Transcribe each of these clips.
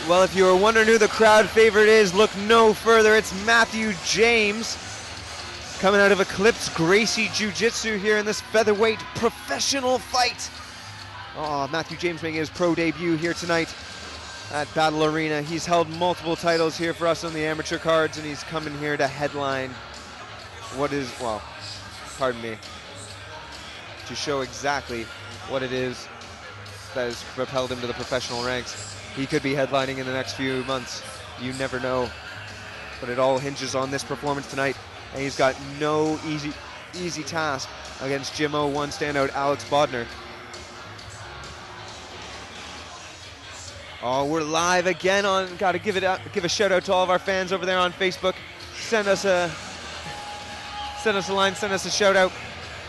Well, if you were wondering who the crowd favorite is, look no further. It's Mathieu James, coming out of Eclipse Gracie Jiu-Jitsu here in this featherweight professional fight. Oh, Mathieu James making his pro debut here tonight at Battle Arena. He's held multiple titles here for us on the amateur cards, and he's coming here to headline what is, well, pardon me, to show exactly what it is that has propelled him to the professional ranks. He could be headlining in the next few months. You never know. But it all hinges on this performance tonight. And he's got no easy task against Gym 01 standout Alex Bodnar. Oh, we're live again on, gotta give a shout out to all of our fans over there on Facebook. Send us a line, send us a shout out.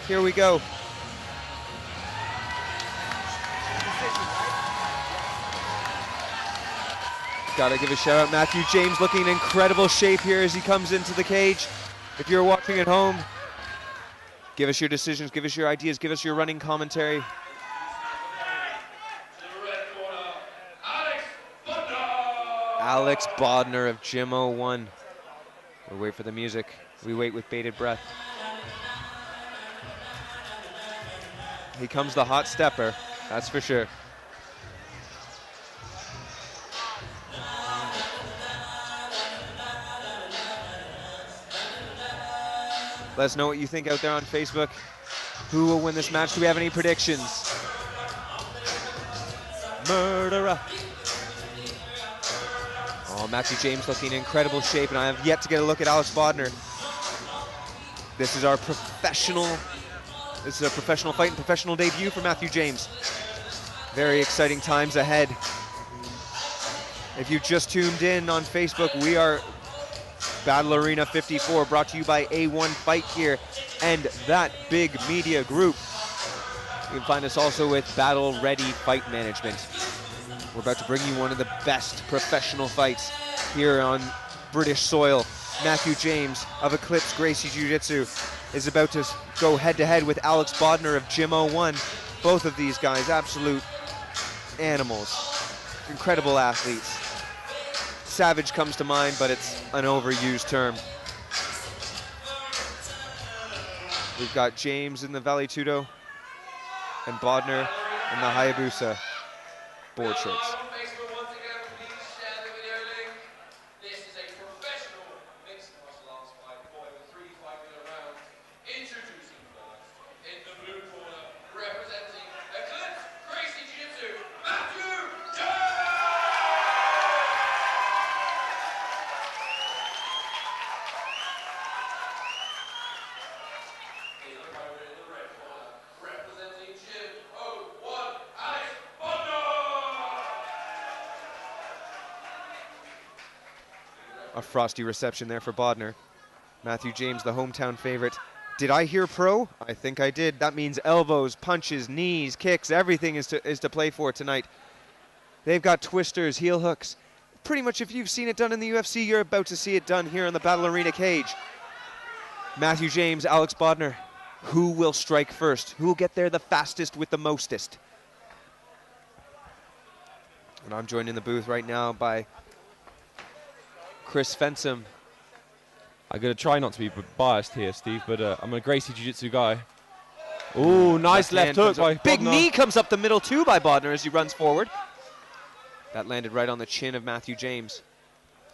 Here we go. Gotta give a shout out. Mathieu James looking in incredible shape here as he comes into the cage. If you're watching at home, give us your decisions, give us your ideas, give us your running commentary. Alex Bodnar of Gym 01. We wait for the music. We wait with bated breath. Here comes the hot stepper, that's for sure. Let us know what you think out there on Facebook. Who will win this match? Do we have any predictions? Murderer. Oh, Mathieu James looking in incredible shape, and I have yet to get a look at Alex Bodnar. This is a professional fight and professional debut for Mathieu James. Very exciting times ahead. If you just tuned in on Facebook, we are Battle Arena 54, brought to you by A1 Fight Gear and That Big Media Group. You can find us also with Battle Ready Fight Management. We're about to bring you one of the best professional fights here on British soil. Mathieu James of Eclipse Gracie Jiu-Jitsu is about to go head-to-head with Alex Bodnar of Gym 01. Both of these guys, absolute animals, incredible athletes. Savage comes to mind, but it's an overused term. We've got James in the Vale Tudo and Bodnar in the Hayabusa board shorts. A frosty reception there for Bodnar. Mathieu James, the hometown favorite. Did I hear pro? I think I did. That means elbows, punches, knees, kicks, everything is to play for tonight. They've got twisters, heel hooks. Pretty much if you've seen it done in the UFC, you're about to see it done here on the Battle Arena cage. Mathieu James, Alex Bodnar. Who will strike first? Who will get there the fastest with the mostest? And I'm joined in the booth right now by Chris Fensom. I'm going to try not to be biased here, Steve, but I'm a Gracie Jiu-Jitsu guy. Ooh, nice left hook by Big Bodnar. knee comes up the middle too by Bodnar as he runs forward. That landed right on the chin of Mathieu James.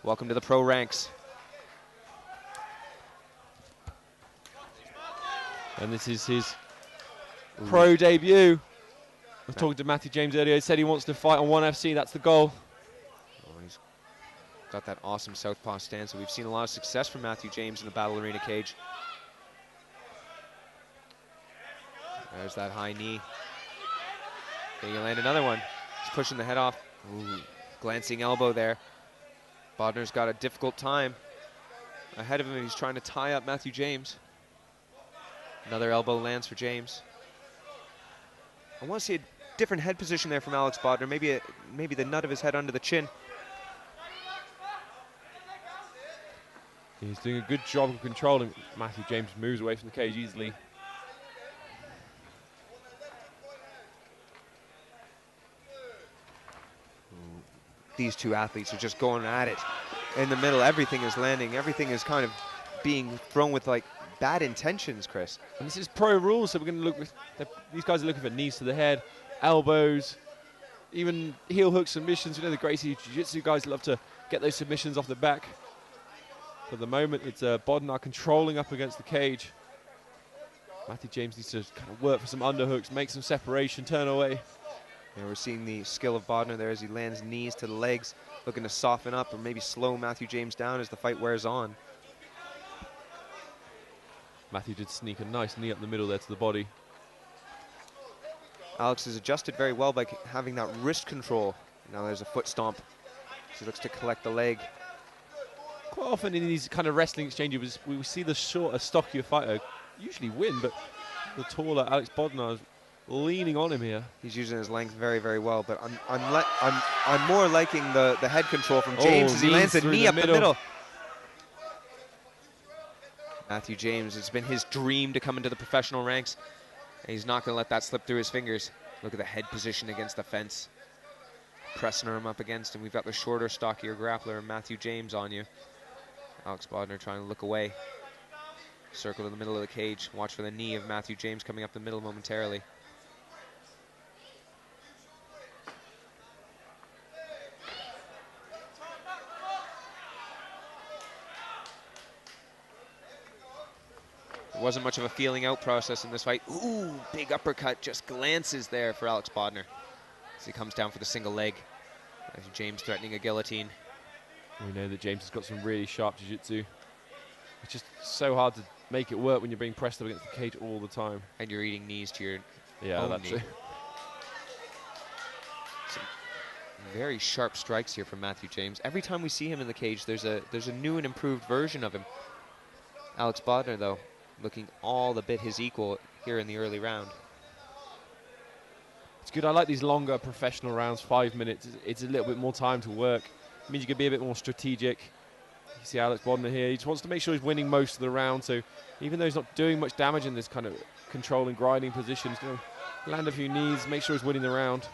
Welcome to the pro ranks. And this is his pro debut. I was talking to Mathieu James earlier. He said he wants to fight on ONE FC. That's the goal. He's got that awesome southpaw stance, so we've seen a lot of success from Mathieu James in the Battle Arena cage. There's that high knee. Can you land another one? He's pushing the head off. Ooh, glancing elbow there. Bodnar's got a difficult time ahead of him, and he's trying to tie up Mathieu James. Another elbow lands for James. I want to see a different head position there from Alex Bodnar. Maybe the nut of his head under the chin. He's doing a good job of controlling. Mathieu James moves away from the cage easily. these two athletes are just going at it. In the middle, everything is landing. Everything is kind of being thrown with like bad intentions, Chris. And this is pro rules, so we're going to look with, these guys are looking for knees to the head, elbows, even heel hook submissions. You know, the Gracie Jiu-Jitsu guys love to get those submissions off the back. For the moment, it's Bodnar controlling up against the cage. Mathieu James needs to kind of work for some underhooks, make some separation, turn away. Yeah, we're seeing the skill of Bodnar there as he lands knees to the legs, looking to soften up or maybe slow Mathieu James down as the fight wears on. Mathieu did sneak a nice knee up the middle there to the body. Alex has adjusted very well by having that wrist control. Now there's a foot stomp. So he looks to collect the leg. Quite often in these kind of wrestling exchanges, we see the shorter, stockier fighter usually win, but the taller Alex Bodnar is leaning on him here. He's using his length very, very well, but I'm more liking the head control from James as he lands a knee up the middle. Mathieu James, it's been his dream to come into the professional ranks, and he's not going to let that slip through his fingers. Look at the head position against the fence. Pressing him up against him. We've got the shorter, stockier grappler, Mathieu James, on you. Alex Bodnar trying to look away. Circle to the middle of the cage. Watch for the knee of Mathieu James coming up the middle momentarily. There wasn't much of a feeling out process in this fight. Ooh, big uppercut, just glances there for Alex Bodnar as he comes down for the single leg. Mathieu James threatening a guillotine. We know that James has got some really sharp jiu-jitsu. It's just so hard to make it work when you're being pressed up against the cage all the time. And you're eating knees to your own knee. Some very sharp strikes here from Mathieu James. Every time we see him in the cage, there's a new and improved version of him. Alex Bodnar, though, looking all the bit his equal here in the early round. It's good. I like these longer professional rounds, 5 minutes. It's a little bit more time to work. It means you can be a bit more strategic. You see Alex Bodnar here. He just wants to make sure he's winning most of the round. So even though he's not doing much damage in this kind of controlling, grinding position, he's going to land a few knees, make sure he's winning the round.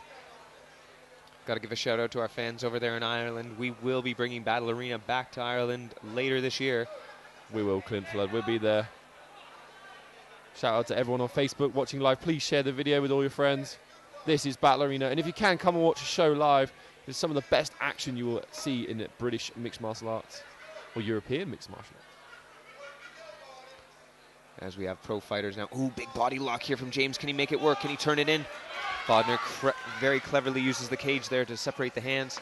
Got to give a shout out to our fans over there in Ireland. We will be bringing Battle Arena back to Ireland later this year. We will, Clint Flood. We'll be there. Shout out to everyone on Facebook watching live. Please share the video with all your friends. This is Battle Arena. And if you can, come and watch a show live. It's some of the best action you will see in British mixed martial arts. Or European mixed martial arts. As we have pro fighters now. Ooh, big body lock here from James. Can he make it work? Can he turn it in? Bodnar very cleverly uses the cage there to separate the hands.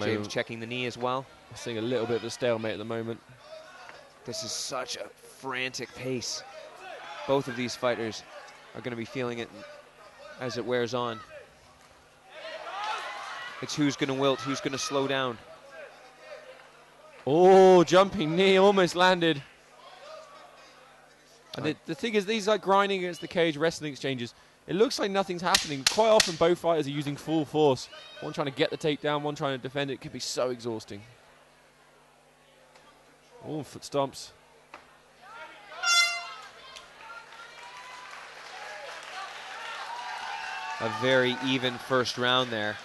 James checking the knee as well. We're seeing a little bit of a stalemate at the moment. This is such a frantic pace. Both of these fighters are going to be feeling it as it wears on. It's who's going to wilt, who's going to slow down. Oh, jumping knee almost landed. And the thing is, these like grinding against the cage wrestling exchanges, it looks like nothing's happening. Quite often both fighters are using full force. One trying to get the takedown, one trying to defend it. It can be so exhausting. Oh, foot stomps. A very even first round there.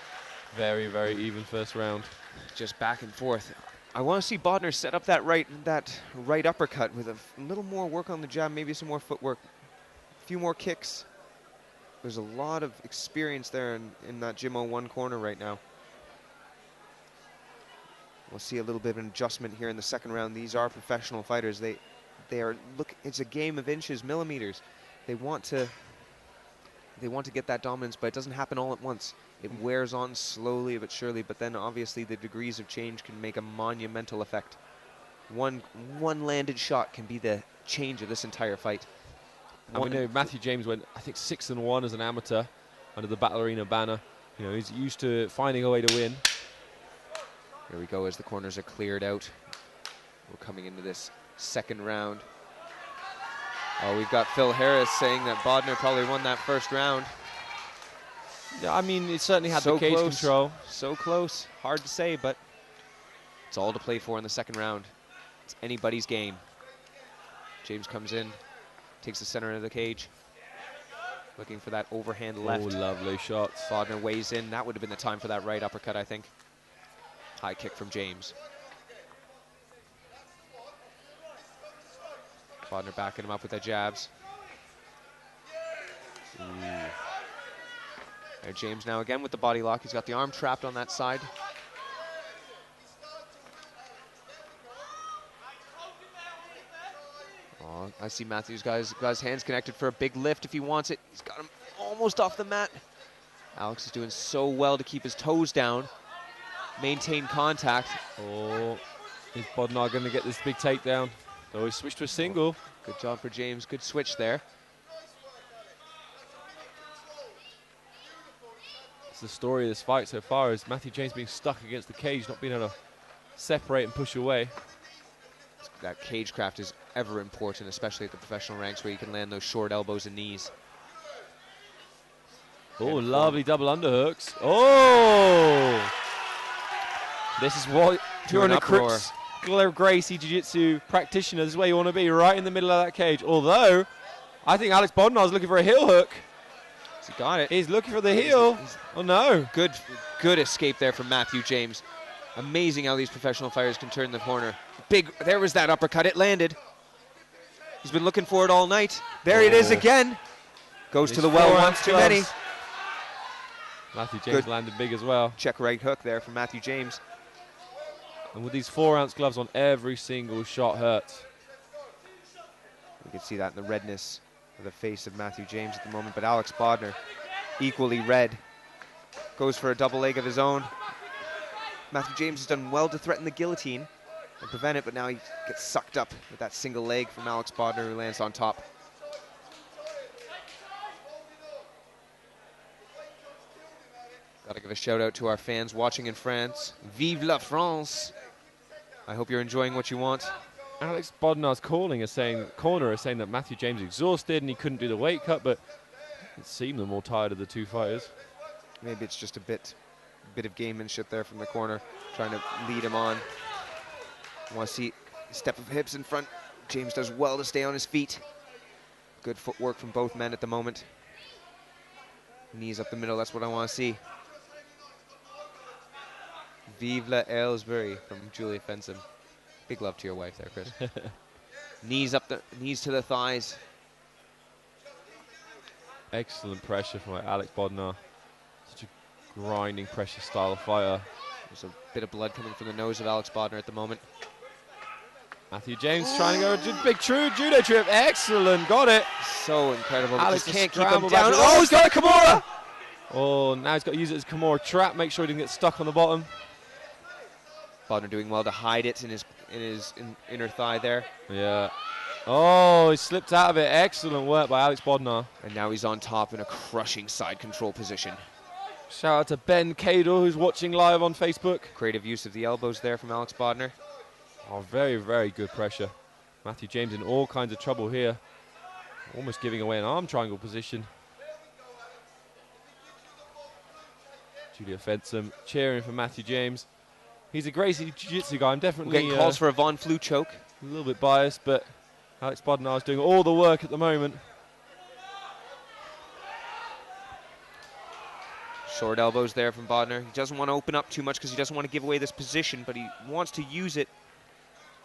Very, very even first round. Just back and forth. I want to see Bodnar set up that right uppercut with a little more work on the jab, maybe some more footwork, a few more kicks. There's a lot of experience there in that Gym 01 corner right now. We'll see a little bit of an adjustment here in the second round. These are professional fighters. They are it's a game of inches, millimeters. They want to get that dominance, but it doesn't happen all at once. It wears on slowly but surely, but then obviously the degrees of change can make a monumental effect. One landed shot can be the change of this entire fight. And we know Mathieu James went, I think, 6-1 as an amateur under the Battle Arena banner. You know, he's used to finding a way to win. Here we go as the corners are cleared out. We're coming into this second round. Oh, we've got Phil Harris saying that Bodnar probably won that first round. Yeah, I mean, it certainly had the cage control. So close. Hard to say, but it's all to play for in the second round. It's anybody's game. James comes in, takes the center of the cage. Looking for that overhand left. Oh, lovely shots. Bodnar weighs in. That would have been the time for that right uppercut, I think. High kick from James. Bodnar backing him up with the jabs. Ooh. There, James now again with the body lock. He's got the arm trapped on that side. Oh, I see Matthew's got his hands connected for a big lift if he wants it. He's got him almost off the mat. Alex is doing so well to keep his toes down, maintain contact. Oh, is Bodnar going to get this big takedown? Oh, he switched to a single. Good job for James. Good switch there. It's the story of this fight so far, is Mathieu James being stuck against the cage, not being able to separate and push away. That cage craft is ever important, especially at the professional ranks where you can land those short elbows and knees. Oh, lovely double underhooks. Oh! This is what, if you're an Eclipse Gracie Jiu-Jitsu practitioner, this is where you want to be, right in the middle of that cage. Although, I think Alex Bodnar is looking for a heel hook. He got it. He's looking for the heel. Oh, no. Good escape there from Mathieu James. Amazing how these professional fighters can turn the corner. There was that uppercut. It landed. He's been looking for it all night. There it is again. Goes to the well once too many. Mathieu James landed big as well. Check right hook there from Mathieu James. And with these 4-ounce gloves on, every single shot hurts. You can see that in the redness of the face of Mathieu James at the moment, but Alex Bodnar, equally red, goes for a double leg of his own. Mathieu James has done well to threaten the guillotine and prevent it, but now he gets sucked up with that single leg from Alex Bodnar, who lands on top. Gotta give a shout out to our fans watching in France. Vive la France! I hope you're enjoying what you want. Alex Bodnar's corner is saying that Mathieu James is exhausted and he couldn't do the weight cut, but it seemed the more tired of the two fighters. Maybe it's just a bit of gamemanship there from the corner, trying to lead him on. I want to see a step of hips in front. James does well to stay on his feet. Good footwork from both men at the moment. Knees up the middle, that's what I want to see. Vive la Aylesbury from Julia Fenson. Big love to your wife there, Chris. Knees to the thighs. Excellent pressure from Alex Bodnar. Such a grinding pressure style of fighter. There's a bit of blood coming from the nose of Alex Bodnar at the moment. Mathieu James trying to go a big true judo trip. Excellent, got it. So incredible. Alex just can't keep him down. down. Oh, he's got a Kimura. Oh, now he's got to use it as Kimura trap. Make sure he doesn't get stuck on the bottom. Bodnar doing well to hide it in his inner thigh there. Yeah. Oh, he slipped out of it. Excellent work by Alex Bodnar. And now he's on top in a crushing side control position. Shout out to Ben Cador, who's watching live on Facebook. Creative use of the elbows there from Alex Bodnar. Oh, very, very good pressure. Mathieu James in all kinds of trouble here. Almost giving away an arm triangle position. Julia Fenson cheering for Mathieu James. He's a Gracie Jiu-Jitsu guy. I'm definitely getting calls for a Von Flue choke. A little bit biased, but Alex Bodnar is doing all the work at the moment. Short elbows there from Bodnar. He doesn't want to open up too much because he doesn't want to give away this position, but he wants to use it.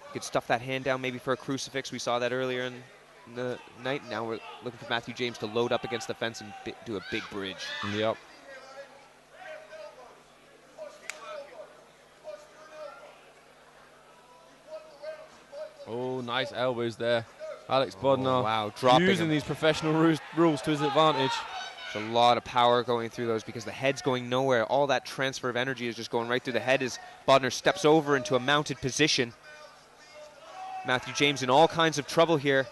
He could stuff that hand down maybe for a crucifix. We saw that earlier in the night. Now we're looking for Mathieu James to load up against the fence and do a big bridge. Yep. Oh, nice elbows there. Alex Bodnar, wow, using these professional rules to his advantage. There's a lot of power going through those because the head's going nowhere. All that transfer of energy is just going right through the head as Bodnar steps over into a mounted position. Mathieu James in all kinds of trouble here.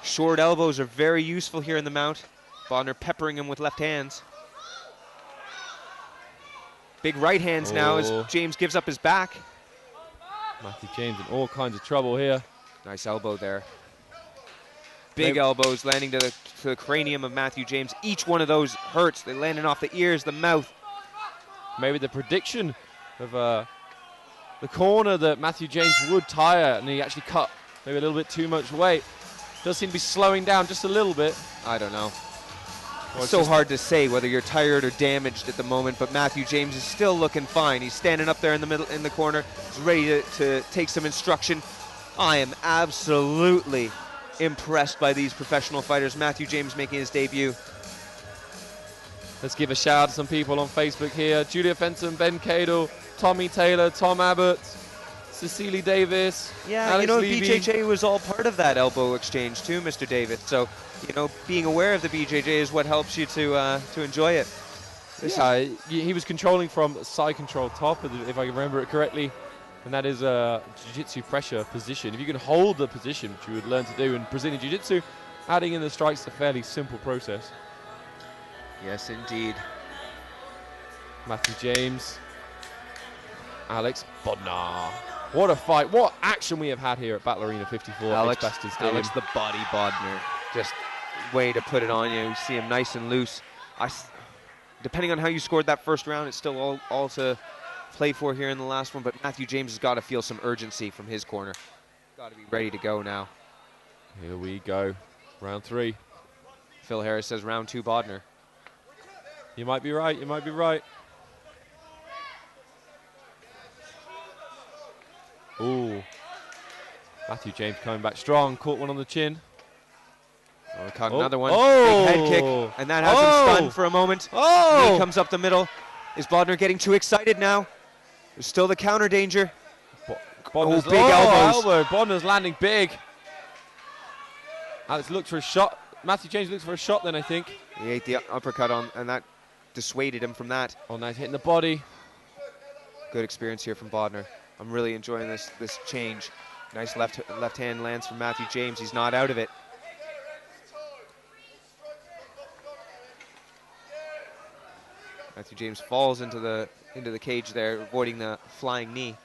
Short elbows are very useful here in the mount. Bodnar peppering him with left hands. Big right hands now as James gives up his back. Mathieu James in all kinds of trouble here. Nice elbow there. Big elbows landing to the cranium of Mathieu James. Each one of those hurts. They're landing off the ears, the mouth. Maybe the prediction of the corner that Mathieu James would tire, and he actually cut maybe a little bit too much weight. Does seem to be slowing down just a little bit. I don't know. Well, It's so hard to say whether you're tired or damaged at the moment, but Mathieu James is still looking fine. He's standing up there in the middle, in the corner. He's ready to take some instruction. I am absolutely impressed by these professional fighters. Mathieu James making his debut. Let's give a shout out to some people on Facebook here. Julia Fenton, Ben Cadle, Tommy Taylor, Tom Abbott, Cecily Davis, Yeah, Alex you know, Levy. BJJ was all part of that elbow exchange too, Mr. David. So, you know, being aware of the BJJ is what helps you to enjoy it. Yeah, he was controlling from side control top, if I remember it correctly. And that is a jiu-jitsu pressure position. If you can hold the position, which you would learn to do in Brazilian jiu-jitsu, adding in the strikes is a fairly simple process. Yes, indeed. Mathieu James, Alex Bodnar. What a fight. What action we have had here at Battle Arena 54 at Edgbaston Stadium. Alex the Body Bodnar. Just way to put it on you. You see him nice and loose. Depending on how you scored that first round, it's still all to play for here in the last one, but Mathieu James has got to feel some urgency from his corner. Got to be ready to go now. Here we go. Round 3. Phil Harris says round 2 Bodnar. You might be right. You might be right. Ooh. Mathieu James coming back strong. Caught one on the chin. Oh, caught another one. Oh. Big head kick. And that has him stunned for a moment. Oh. Knee comes up the middle. Is Bodnar getting too excited now? There's still the counter danger. Bodnar's big elbows. Elbow. Bodnar's landing big. Alex looks for a shot. Mathieu James looks for a shot then, I think. He ate the uppercut on, and that dissuaded him from that. Oh, nice hitting the body. Good experience here from Bodnar. I'm really enjoying this change. Nice left hand lands from Mathieu James. He's not out of it. Mathieu James falls into the cage there, avoiding the flying knee.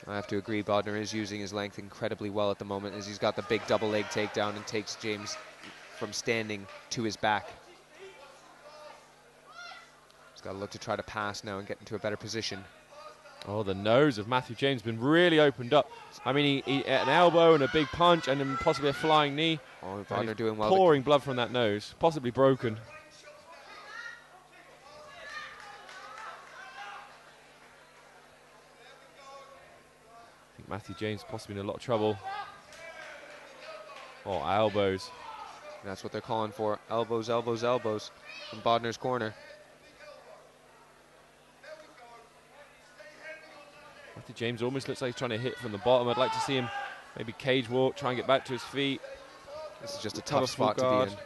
I have to agree, Bodnar is using his length incredibly well at the moment, as he's got the big double leg takedown and takes James from standing to his back. He's got to look to try to pass now and get into a better position. Oh, the nose of Mathieu James been really opened up. I mean, he had an elbow and a big punch and then possibly a flying knee. Oh, Bodnar doing well. Pouring blood from that nose, possibly broken. I think Mathieu James possibly in a lot of trouble. Oh, elbows. That's what they're calling for. Elbows, elbows, elbows from Bodnar's corner. Mathieu James almost looks like he's trying to hit from the bottom. I'd like to see him maybe cage walk, try and get back to his feet. This is just a tough spot to be in.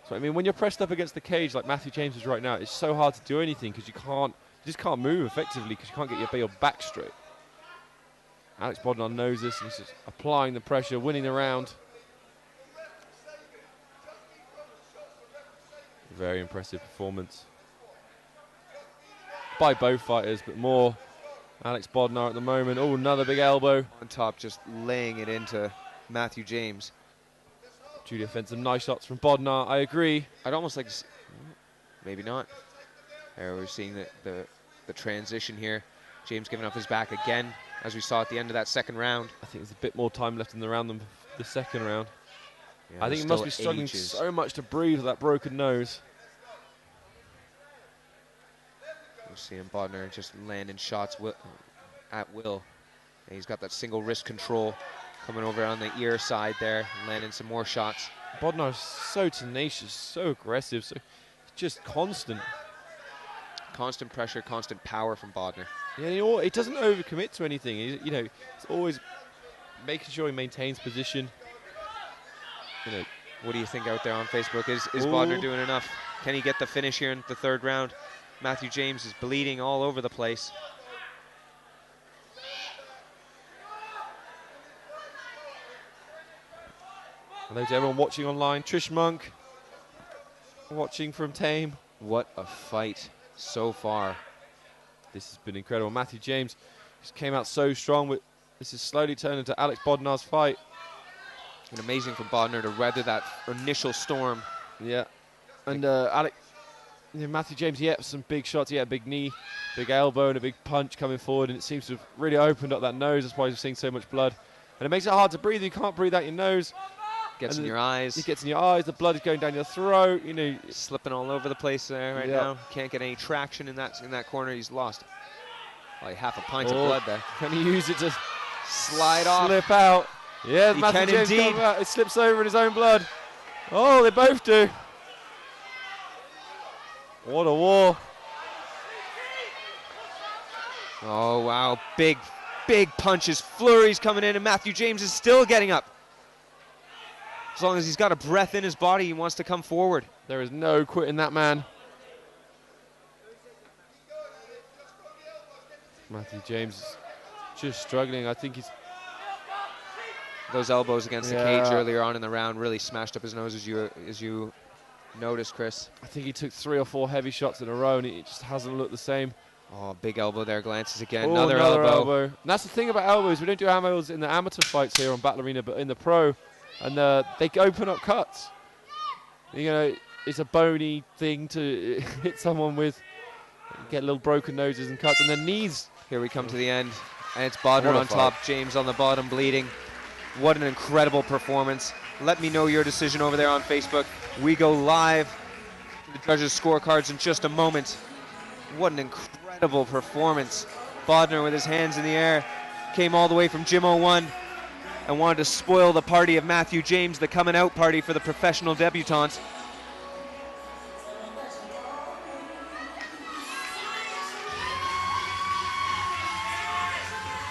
So I mean, when you're pressed up against the cage like Mathieu James is right now, it's so hard to do anything because you just can't move effectively because you can't get your back straight. Alex Bodnar knows this and he's just applying the pressure, winning the round. Very impressive performance by both fighters, but more Alex Bodnar at the moment. Oh, another big elbow. On top, just laying it into Mathieu James. Julia Fenton, nice shots from Bodnar, I agree. I'd almost like to see, maybe not. There we're seeing the transition here. James giving up his back again, as we saw at the end of that second round. I think there's a bit more time left in the round than the second round. Yeah, I think he must be struggling so much to breathe with that broken nose. We're seeing Bodnar just landing shots at will. And he's got that single wrist control coming over on the ear side there and landing some more shots. Bodnar's so tenacious, so aggressive, so just constant. Constant pressure, constant power from Bodnar. Yeah, he doesn't overcommit to anything. He's always making sure he maintains position. What do you think out there on Facebook? Is Bodnar doing enough? Can he get the finish here in the third round? Mathieu James is bleeding all over the place. Hello to everyone watching online. Trish Monk watching from Tame. What a fight so far. This has been incredible. Mathieu James just came out so strong. This is slowly turning into Alex Bodnar's fight. And amazing for Bodnar to weather that initial storm. Yeah. And Mathieu James, he had some big shots. He had a big knee. Big elbow and a big punch coming forward, and it seems to have really opened up that nose. That's why you're seeing so much blood. And it makes it hard to breathe. You can't breathe out your nose. Gets in your eyes. It gets in your eyes. The blood is going down your throat. You know, slipping all over the place there right now. Can't get any traction in that corner. He's lost like half a pint of blood there. Can he use it to slide off? Slip out. Yeah, he Mathieu can James indeed. it slips over in his own blood. Oh, they both do. What a war. Oh, wow. Big punches, flurries coming in, and Mathieu James is still getting up. As long as he's got a breath in his body, he wants to come forward. There is no quitting that man. Mathieu James is just struggling. I think he's... Those elbows against the cage earlier on in the round really smashed up his nose, as you noticed, Chris. I think he took 3 or 4 heavy shots in a row, and it just hasn't looked the same. Oh, big elbow there, glances again. Oh, another elbow. And that's the thing about elbows. We don't do elbows in the amateur fights here on Battle Arena, but in the pro, and they open up cuts. You know, it's a bony thing to hit someone with, get little broken noses and cuts, and then knees. Here we come to the end, and it's Bodnar on top, James on the bottom, bleeding. What an incredible performance. Let me know your decision over there on Facebook. We go live to the judges' scorecards in just a moment. What an incredible performance. Bodnar with his hands in the air came all the way from Gym 01 and wanted to spoil the party of Mathieu James, the coming out party for the professional debutante.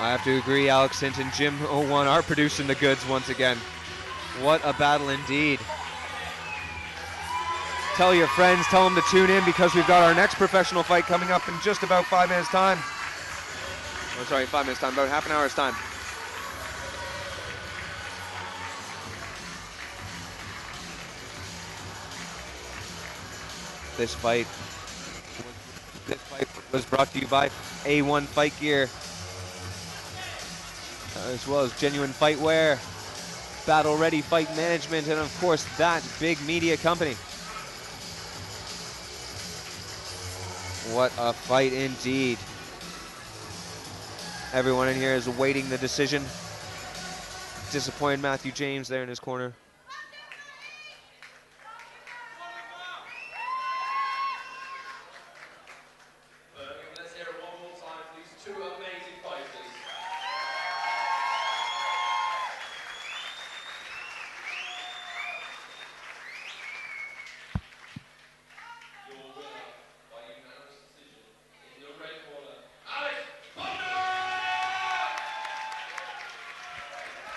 I have to agree, Alex Hinton, Gym 01 are producing the goods once again. What a battle indeed. Tell your friends, tell them to tune in, because we've got our next professional fight coming up in just about 5 minutes time. Oh, sorry, 5 minutes time, about half an hour's time. This fight was brought to you by A1 Fight Gear, as well as Genuine Fight Wear, Battle Ready Fight Management, and of course that big media company. What a fight indeed. Everyone in here is awaiting the decision. Disappointed Mathieu James there in his corner. Let's hear it one more time for these two amazing fighters.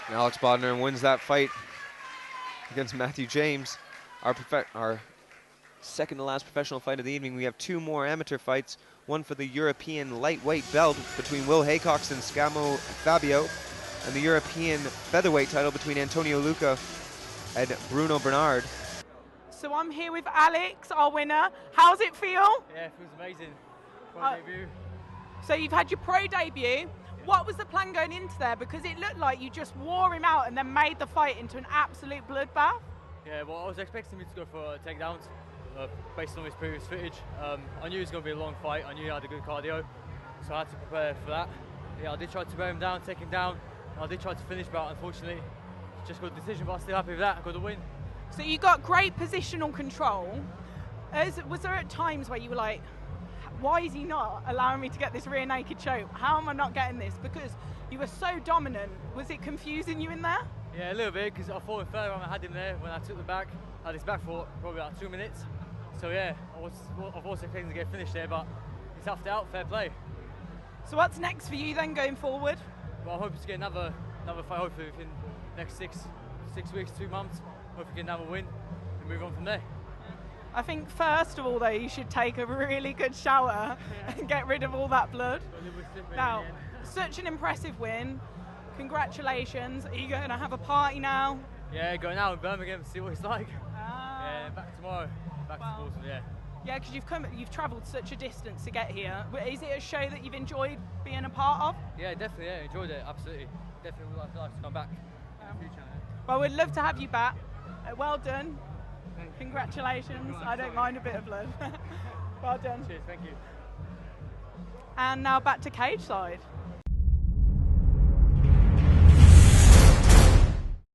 Alex Bodnar wins that fight against Mathieu James. Our second to last professional fight of the evening. We have 2 more amateur fights, one for the European lightweight belt between Will Haycox and Scamo Fabio, and the European featherweight title between Antonio Luca and Bruno Bernard. So I'm here with Alex, our winner. How's it feel? Yeah, it feels amazing. Pro debut. So you've had your pro debut. What was the plan going into there? Because it looked like you just wore him out and then made the fight into an absolute bloodbath. Yeah, well, I was expecting him to go for takedowns based on his previous footage. I knew it was going to be a long fight. I knew he had a good cardio, so I had to prepare for that. Yeah, I did try to wear him down, take him down. I did try to finish, but unfortunately, just got a decision. But I'm still happy with that. I got the win. So you got great positional control. Was there at times where you were like, why is he not allowing me to get this rear naked choke? How am I not getting this? Because you were so dominant. Was it confusing you in there? Yeah, a little bit, because I thought in third round I had him there when I took the back. I had his back for probably about 2 minutes. So yeah, I've also expecting to get finished there, but he's toughed out, fair play. So what's next for you then going forward? Well, I'm hoping to get another fight, hopefully within the next six weeks, 2 months. Hopefully get another win and move on from there. I think first of all though, you should take a really good shower and get rid of all that blood. Now, such an impressive win. Congratulations. Are you going to have a party now? Yeah, going out in Birmingham to see what it's like. Yeah, back tomorrow. Back to Portsmouth, yeah. Yeah, because you've travelled such a distance to get here. Is it a show that you've enjoyed being a part of? Yeah, definitely, yeah, enjoyed it, absolutely. Definitely would like to come back in the future. Well, we'd love to have you back. Well done. Congratulations. I don't mind a bit of blood. Well done. Cheers, thank you. And now back to cage side.